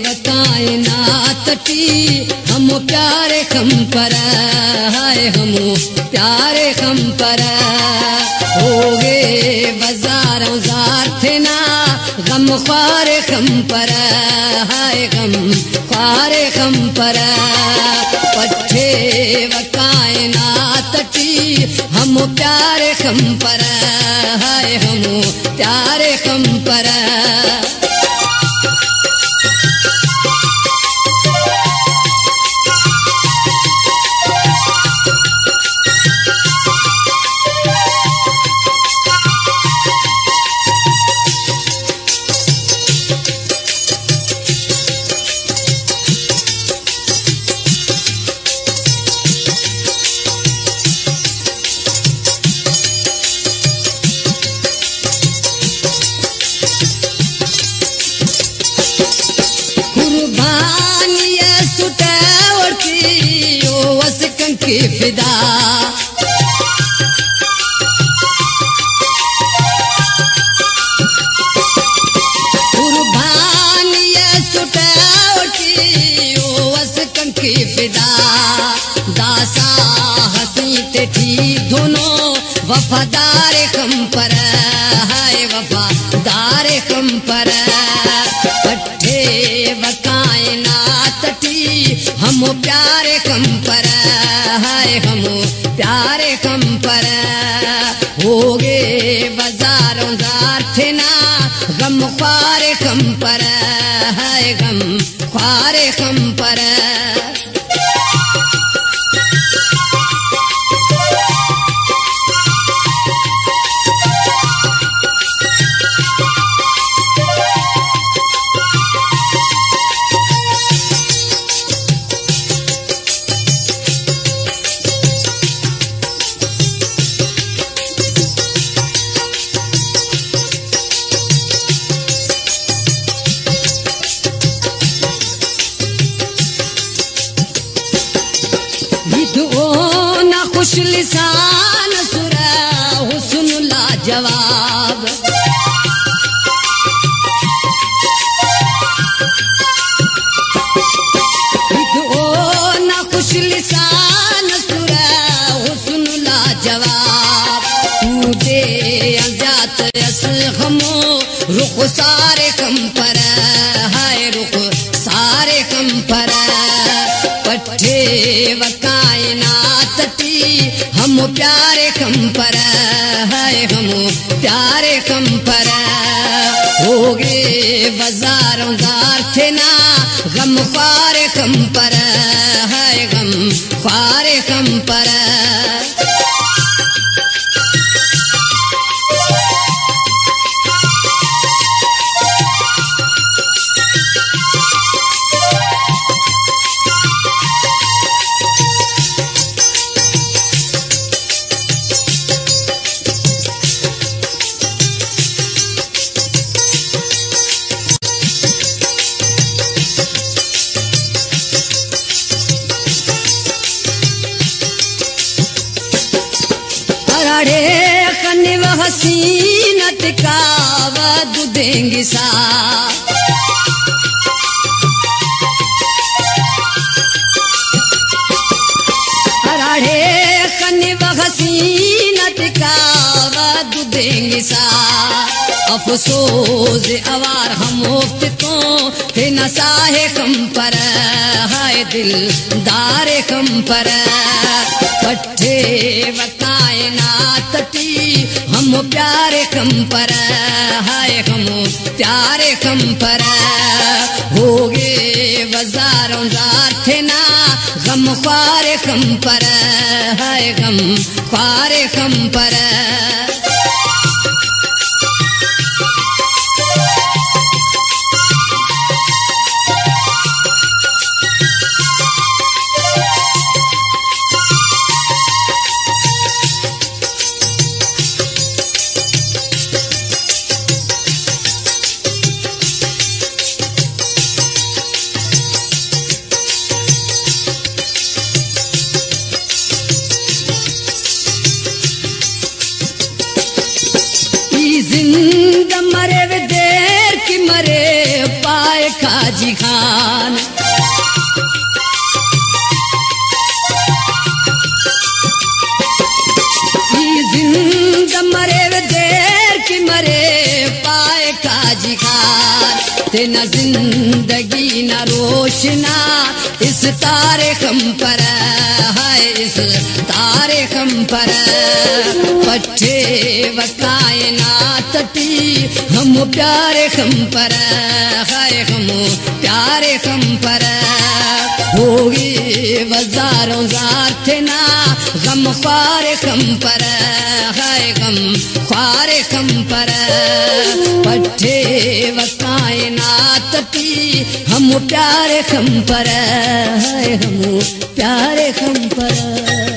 व कायनात टी हम प्यारे खम पर हाय हम प्यारे खम पर हो गे बाजारों जार थे ना गम ख्वारे खम पर हाय गम ख्वारे खम पर पट्टे व कायनात टी हम प्यारे खम पर हाय हम प्यारे खम पर की फिदा कुर्बानिया सुटावटी ओ वसकन की फिदा दासा हसी ते थी दोनों वफादार कम पर हाय वफादार कम पर पट्टे व कायनात टी हम प्यारे कम पर हाय हम प्यारे कम पर हो गे बाजारों जार थे ना गम ख्वारे कम पर हाय गम ख्वारे कम पर खुश लिसान सुरा हुस्न लाजवाब ना खुश लिसान सुरा हुस्न लाजवाब तू दे अजात रस हमो रुख सारे कम पर हाय रुख सारे कम पर पट्टे व कायनात टी हम प्यारे कम पर हाय हम प्यारे कम पर हो गे बाजारों जार थे ना गम ख्वारे कम पर हाय गम ख्वारे कम पर खने व हसीनत का वद देंगे सा हराड़े खने व हसीनत का वद देंगे सा अफसोस अवार हम मुफ्तों थे नसाहे कम पर हाय दिल दारे कम पर पट्टे व कायनात टी हम प्यारे कम पर हाय हम प्यारे कम पर हो गे बाजारों जार थे ना गम ख्वारे कम पर हाय गम ख्वारे कम पर काजी खान जिंद मरे वे देर की मरे पाए काजी खान तेना जिंदगी न रोशना इस तारे खम पर है इस तारे खम पर पट्टे व कायनात टी हम प्यारे खम पर है हम प्यारे खम पर होगी वजारों जार थे ना गम ख्वारे खम पर है गम ख्वारे खम पर पट्टे व कायनात टी हम प्यारे खम पर है हम प्यारे खम पर